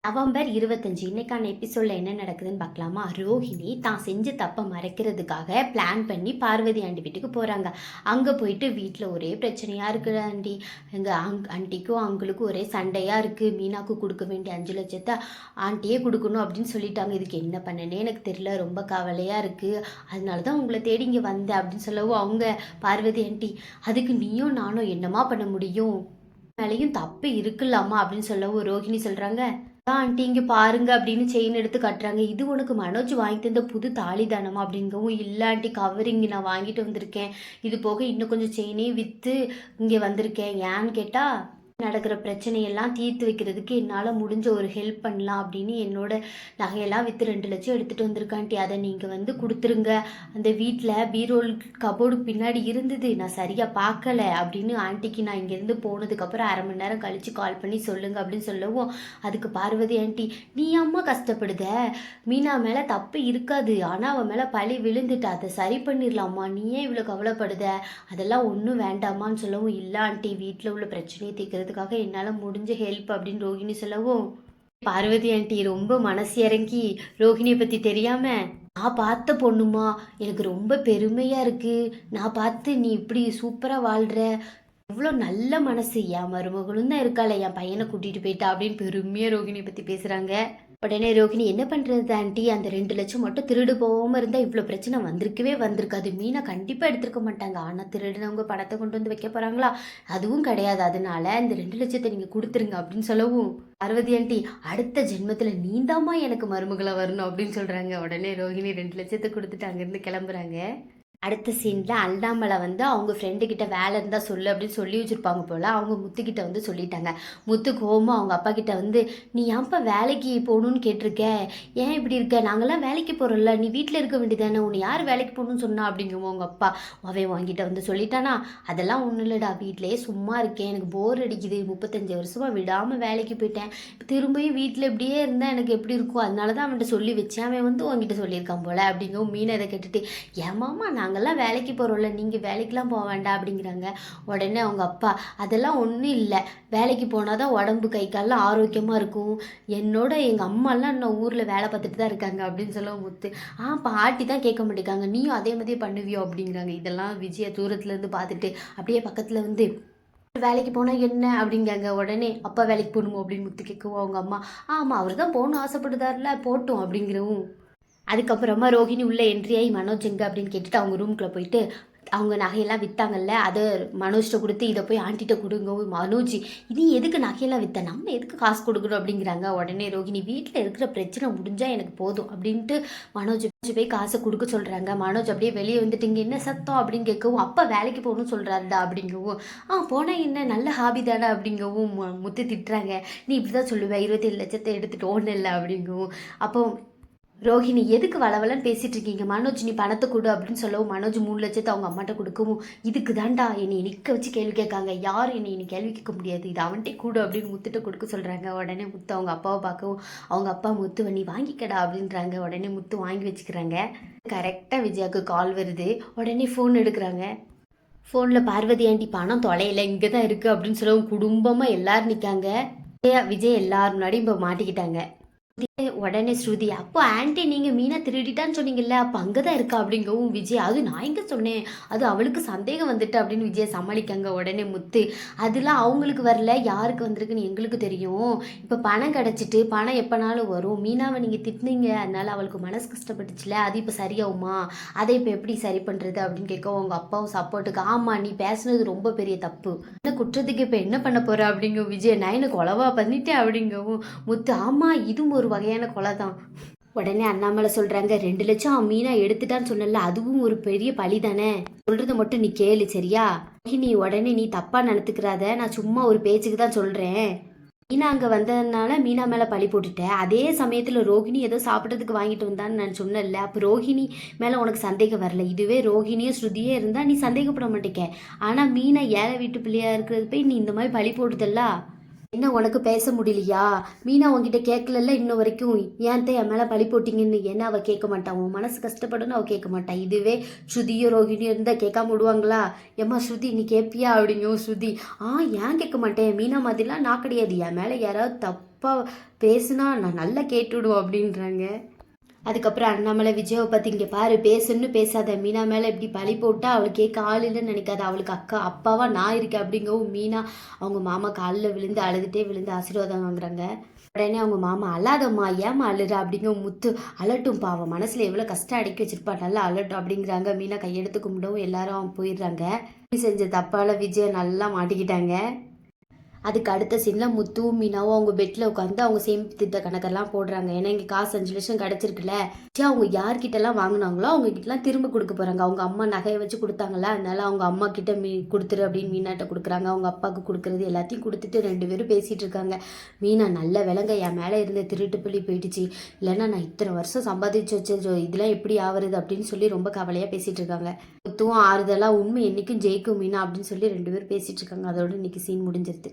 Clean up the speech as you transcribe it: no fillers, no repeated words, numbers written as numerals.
November 25 இன்னைக்கான எபிசோடில் என்ன நடக்குதுன்னு பார்க்கலாமா? ரோஹிணி தான் செஞ்ச தப்பை மறைக்கிறதுக்காக பிளான் பண்ணி பார்வதி ஆண்டி வீட்டுக்கு போகிறாங்க. அங்கே போயிட்டு வீட்டில் ஒரே பிரச்சனையாக இருக்குது ஆண்டி. எங்கள் ஆண்டிக்கும் அங்களுக்கும் ஒரே சண்டையாக இருக்குது. மீனாக்கு கொடுக்க வேண்டிய 5 லட்சத்தை ஆண்டியே கொடுக்கணும் அப்படின்னு சொல்லிட்டாங்க. இதுக்கு என்ன பண்ணனே எனக்கு தெரியல, ரொம்ப கவலையாக இருக்குது. அதனால தான் உங்களை தேடி இங்கே வந்தேன் அப்படின்னு சொல்லவும் அவங்க பார்வதி ஆண்டி, அதுக்கு நீயும் நானும் என்னமா பண்ண முடியும், மேலேயும் தப்பு இருக்குல்லாமா அப்படின்னு சொல்லவும் ரோஹிணி சொல்கிறாங்க, ஆண்டி இங்கே பாருங்க அப்படின்னு செயின் எடுத்து கட்டுறாங்க. இது உனக்கு மனோஜ் வாங்கி தந்த புது தாலி தானமா அப்படிங்கவும், இல்லை ஆண்டி கவரிங் நான் வாங்கிட்டு வந்திருக்கேன், இது போக இன்னும் கொஞ்சம் செயினையும் விற்று இங்கே வந்திருக்கேன். ஏன்னு கேட்டால் நடக்கிற பிரச்சனையெல்லாம் தீர்த்து வைக்கிறதுக்கு என்னால் முடிஞ்ச ஒரு ஹெல்ப் பண்ணலாம் அப்படின்னு என்னோட நகையெல்லாம் விற்று 2 லட்சம் எடுத்துகிட்டு வந்திருக்காண்டி, அதை நீங்கள் கொடுத்துருங்க. அந்த வீட்டில் பீரோல் கபோர்டு பின்னாடி இருந்தது, நான் சரியாக பார்க்கல அப்படின்னு ஆண்டிக்கு நான் இங்கேருந்து போனதுக்கப்புறம் 1/2 மணி நேரம் கழித்து கால் பண்ணி சொல்லுங்க அப்படின்னு சொல்லவும், அதுக்கு பார்வதி ஆண்டி, நீ அம்மா கஷ்டப்படுத, மீனா மேலே தப்பு இருக்காது, ஆனால் அவன் மேலே பழி விழுந்துட்டு அதை சரி பண்ணிடலாம்மா, நீ ஏன் இவ்வளோ கவலைப்படுத, அதெல்லாம் ஒன்றும் வேண்டாமான்னு சொல்லவும், இல்லை ஆண்டி வீட்டில் உள்ள பிரச்சனையை தீர்க்கிறது என்னால் முடிஞ்ச ஹெல்ப் அப்படின்னு ரோஹிணி சொல்லவும், பார்வதி ஆண்டி ரொம்ப மனசு இறங்கி ரோஹிணியை பற்றி தெரியாம, நான் பார்த்த பொண்ணுமா, எனக்கு ரொம்ப பெருமையாக இருக்குது, நான் பார்த்து நீ இப்படி சூப்பராக வாழ்கிற, இவ்வளோ நல்ல மனசு, என் மருமகளும் தான் இருக்காள, என் பையனை கூட்டிகிட்டு போயிட்டா அப்படின்னு பெருமையாக ரோஹிணியை பற்றி பேசுகிறாங்க. உடனே ரோஹிணி, என்ன பண்ணுறது ஆண்டி, அந்த 2 லட்சம் மட்டும் திருடு போகாமல் இருந்தால் இவ்வளோ பிரச்சனை வந்திருக்காது. மீனா கண்டிப்பாக எடுத்துருக்க மாட்டாங்க. ஆனால் திருடுனவங்க பணத்தை கொண்டு வந்து வைக்க போகிறாங்களா, அதுவும் கிடையாது. அதனால இந்த 2 லட்சத்தை நீங்கள் கொடுத்துருங்க அப்படின்னு சொல்லவும், பார்வதி ஆண்டி, அடுத்த ஜென்மத்தில் நீந்தாமா எனக்கு மருமகளை வரணும் அப்படின்னு சொல்கிறாங்க. உடனே ரோஹிணி 2 லட்சத்தை கொடுத்துட்டு அங்கேருந்து கிளம்புறாங்க. அடுத்த சீனில் அண்ணாமலை அவங்க ஃப்ரெண்டுக்கிட்ட வேலை இருந்தால் சொல்லு அப்படின்னு சொல்லி வச்சுருப்பாங்க போல். அவங்க முத்துக்கிட்ட சொல்லிட்டாங்க. முத்து கோவமாக அவங்க அப்பா கிட்ட நீ ஏன்ப்பா வேலைக்கு போகணுன்னு கேட்டிருக்க, ஏன் இப்படி இருக்க, நாங்கள்லாம் வேலைக்கு போகிறோம்ல, நீ வீட்டில் இருக்க வேண்டியதானே, உன்னை யார் வேலைக்கு போகணுன்னு சொன்னா அப்படிங்குவோம். அவங்க அப்பா அவன் வாங்கிட்ட சொல்லிட்டானா, அதெல்லாம் ஒன்றும் இல்லைடா, வீட்டிலேயே சும்மா இருக்கேன், எனக்கு போர் அடிக்குது, 35 வருஷமாக விடாமல் வேலைக்கு போயிட்டேன், திரும்பியும் வீட்டில் இப்படியே இருந்தால் எனக்கு எப்படி இருக்கும், அதனால தான் அவன்கிட்ட சொல்லி வச்சேன், அவன் உங்ககிட்ட சொல்லியிருக்கான் போல் அப்படிங்கவும், மீனை இதை கேட்டுட்டு, ஏமாமா நாங்கள்லாம் வேலைக்கு போகிறோம்ல, நீங்கள் வேலைக்கெலாம் போக வேண்டாம் அப்படிங்கிறாங்க. உடனே அவங்க அப்பா, அதெல்லாம் ஒன்றும் இல்லை, வேலைக்கு போனால் தான் உடம்பு கை காலெலாம் ஆரோக்கியமாக இருக்கும், எங்கள் அம்மாலாம் இன்னும் ஊரில் வேலை பார்த்துட்டு தான் இருக்காங்க அப்படின்னு சொல்ல முத்து, பாட்டி தான் கேட்க மாட்டேங்காங்க, நீயும் அதே மாதிரியே பண்ணுவியோ அப்படிங்கிறாங்க. இதெல்லாம் விஜய தூரத்துலேருந்து பார்த்துட்டு அப்படியே பக்கத்தில் வேலைக்கு போனால் என்ன அப்படிங்காங்க. உடனே அப்பா வேலைக்கு போகணுமோ அப்படின்னு முத்து கேட்கவும், அவங்க அம்மா, ஆமாம் அவர் தான் போகணும் ஆசைப்படுதாருல, போட்டோம் அப்படிங்கிறவும். அதுக்கப்புறமா ரோஹிணி உள்ள என்ட்ரி ஆகி மனோஜ் எங்க அப்படின்னு கேட்டுட்டு அவங்க ரூம்குள்ளே போயிட்டு, அவங்க நகையெல்லாம் விற்றாங்கல்ல, அதை மனோஜ்கிட்ட கொடுத்து இதை போய் ஆண்டிகிட்ட கொடுங்க. மனோஜ், இது எதுக்கு நகையெல்லாம் விற்ற, நம்ம எதுக்கு காசு கொடுக்கணும் அப்படிங்கிறாங்க. உடனே ரோஹிணி, வீட்டில் இருக்கிற பிரச்சனை முடிஞ்சால் எனக்கு போதும் அப்படின்ட்டு மனோஜ் போய் காசை கொடுக்க சொல்கிறாங்க. மனோஜ் அப்படியே வெளியே வந்துட்டு, இங்கே என்ன சத்தம் அப்படின்னு கேட்கவும், அப்பா வேலைக்கு போகணும்னு சொல்கிறாருடா அப்படிங்கவும், போனால் என்ன நல்ல ஹாபி தானே அப்படிங்கவும் முத்து திட்டுறாங்க. நீ இப்படி தான் சொல்லுவேன், 27 லட்சத்தை எடுத்துகிட்டு ஒன்றும் இல்லை அப்படிங்கவும். அப்போ ரோஹிணி, எதுக்கு வளவலன்னு பேசிகிட்டு இருக்கீங்க, மனோஜ் நீ பணத்தை கொடு அப்படின்னு சொல்லவும், மனோஜ் 3 லட்சத்தை அவங்க அம்மாட்ட கொடுக்கவும், இதுக்கு தாண்டா என்னை நிற்க வச்சு கேள்வி கேட்காங்க, யார் என்னை கேள்வி கேட்க முடியாது, இது அவன்கிட்ட கூடு அப்படின்னு முத்துட்ட கொடுக்க சொல்கிறாங்க. உடனே முத்து அவங்க அப்பாவை பார்க்கவும், அவங்க அப்பா முத்துவை நீ வாங்கிக்கடா அப்படின்றாங்க. உடனே முத்து வாங்கி வச்சுக்கிறாங்க. கரெக்டாக விஜயாவுக்கு கால் வருது. உடனே ஃபோன் எடுக்கிறாங்க. ஃபோனில் பார்வதி ஆண்டி, பணம் தொலையில இங்கே தான் இருக்குது அப்படின்னு சொல்லவும், குடும்பமாக எல்லோரும் நிற்காங்க. விஜய் எல்லாரும் முன்னாடியும் இப்போ மாட்டிக்கிட்டாங்க. உடனே ஸ்ருதி, அப்போ ஆண்டி நீங்கள் மீனா திருடிட்டான்னு சொன்னீங்கல்ல, அப்போ அங்கே தான் இருக்கா அப்படிங்கவும், விஜய், அது நான் எங்கே சொன்னேன், அது அவளுக்கு சந்தேகம் வந்துட்டு அப்படின்னு விஜய் சமாளிக்காங்க. உடனே முத்து, அதெல்லாம் அவங்களுக்கு வரல, யாருக்கு வந்திருக்குன்னு எங்களுக்கு தெரியும், இப்போ பணம் கிடச்சிட்டு பணம் எப்போனாலும் வரும், மீனாவை நீங்கள் திட்டினீங்க அதனால அவளுக்கு மனசு கஷ்டப்பட்டுச்சுல, அது இப்போ சரியாகுமா, அதை இப்போ எப்படி சரி பண்ணுறது அப்படின்னு கேட்க உங்கள் அப்பாவும் சப்போர்ட்டுக்கு, ஆமாம் நீ பேசுனது ரொம்ப பெரிய தப்பு, என்ன குற்றத்துக்கு இப்போ என்ன பண்ண போகிற அப்படிங்கவும், விஜய் நான் என்ன கொலவா பண்ணிட்டேன் அப்படிங்கவும், முத்து, ஆமாம் இதுவும் ஒரு வகையான கொலை தான். உடனே அண்ணாமலை சொல்கிறாங்க, 2 லட்சம் மீனா எடுத்துட்டான்னு சொன்னல, அதுவும் ஒரு பெரிய பழி தானே, சொல்கிறத மட்டும் நீ கேளு சரியா, நீ உடனே நீ தப்பாக நடத்துக்கிறாத, நான் சும்மா ஒரு பேச்சுக்கு தான் சொல்கிறேன், மீனா அங்கே வந்ததுனால மீனா மேலே பழி போட்டுட்டேன், அதே சமயத்தில் ரோஹிணி ஏதோ சாப்பிட்றதுக்கு வாங்கிட்டு வந்தான்னு நான் சொன்னேன்ல, அப்போ ரோஹிணி மேலே உனக்கு சந்தேகம் வரல, இதுவே ரோஹிணியும் ஸ்ருதியே இருந்தால் நீ சந்தேகப்பட மாட்டேங்க, ஆனால் மீனா ஏழை வீட்டு பிள்ளையாக இருக்கிறது போய் நீ இந்த மாதிரி பழி போடுதல்ல, என்ன உனக்கு பேச முடியலையா? மீனா உன்கிட்ட கேட்கலல்ல இன்ன வரைக்கும், ஏன் என் மேலே பழி போட்டிங்கன்னு. ஏன்னா அவள் கேட்க மாட்டான், உன் மனசு கஷ்டப்படுன்னு அவள் கேட்க மாட்டான். இதுவே ஸ்ருதியோ ரோகிணியோ இருந்தால் கேட்காம விடுவாங்களா? ஏம்மா ஸ்ருதி நீ கேட்பியா அப்படிங்கும் ஸ்ருதி. ஏன் கேட்க மாட்டேன், மீனா மாதிரிலாம் நான் கிடையாது, என் மேலே யாராவது தப்பாக பேசுனா நான் நல்லா கேட்டுவிடுவோம் அப்படின்றாங்க. அதுக்கப்புறம் அண்ணாமலை விஜயாவை பற்றி இங்கே பாரு, பேசுன்னு பேசாத, மீனா மேலே இப்படி பழி போட்டால் அவளுக்கு கேட்க ஆள் இல்லைன்னு நினைக்காத, அவளுக்கு அக்கா அப்பாவா நான் இருக்கேன் அப்படிங்கவும் மீனா அவங்க மாமா காலில் விழுந்து அழுதுகிட்டே விழுந்து ஆசீர்வாதம் வாங்குறாங்க. உடனே அவங்க மாமா அழாதம்மா, ஏமா அழுற அப்படிங்க முத்து. அழட்டும் பாவம், மனசில் எவ்வளோ கஷ்டம் அடக்கி வச்சிருப்பா, நல்லா அழட்டும் அப்படிங்கிறாங்க. மீனா கையெடுத்து கும்பிடவும் எல்லாரும் போயிடுறாங்க. செஞ்ச தப்பால் விஜயை நல்லா மாட்டிக்கிட்டாங்க. அதுக்கு அடுத்த சீனில் முத்துவும் மீனாவும் அவங்க பெட்டில் உட்காந்து அவங்க சேமிப்பு திட்ட கணக்கெல்லாம் போடுறாங்க. ஏன்னா இங்கே காசு 5 லட்சம் கிடச்சிருக்குல்ல, அவங்க யார்கிட்டலாம் வாங்கினாங்களோ அவங்க கிட்டலாம் திரும்ப கொடுக்க போகிறாங்க. அவங்க அம்மா நகையை வச்சு கொடுத்தாங்கள, அதனால அவங்க அம்மா கிட்ட கொடுத்துரு அப்படின்னு மீனாட்ட கொடுக்குறாங்க. அவங்க அப்பாவுக்கு கொடுக்குறது எல்லாத்தையும் கொடுத்துட்டு 2 பேரும் பேசிகிட்டு இருக்காங்க. மீனா நல்ல விலங்க, என் மேலே இருந்த திருட்டு பள்ளி போயிடுச்சு, இல்லைன்னா நான் இத்தனை வருஷம் சம்பாதிச்சு வச்ச இதெல்லாம் எப்படி ஆகுறது அப்படின்னு சொல்லி ரொம்ப கவலையாக பேசிகிட்டு இருக்காங்க. முத்துவும் ஆறுதலாக உண்மை என்றைக்கும் ஜெயிக்கும் மீனா அப்படின்னு சொல்லி 2 பேரும் பேசிகிட்டு இருக்காங்க. அதோட இன்னைக்கு சீன் முடிஞ்சிருது.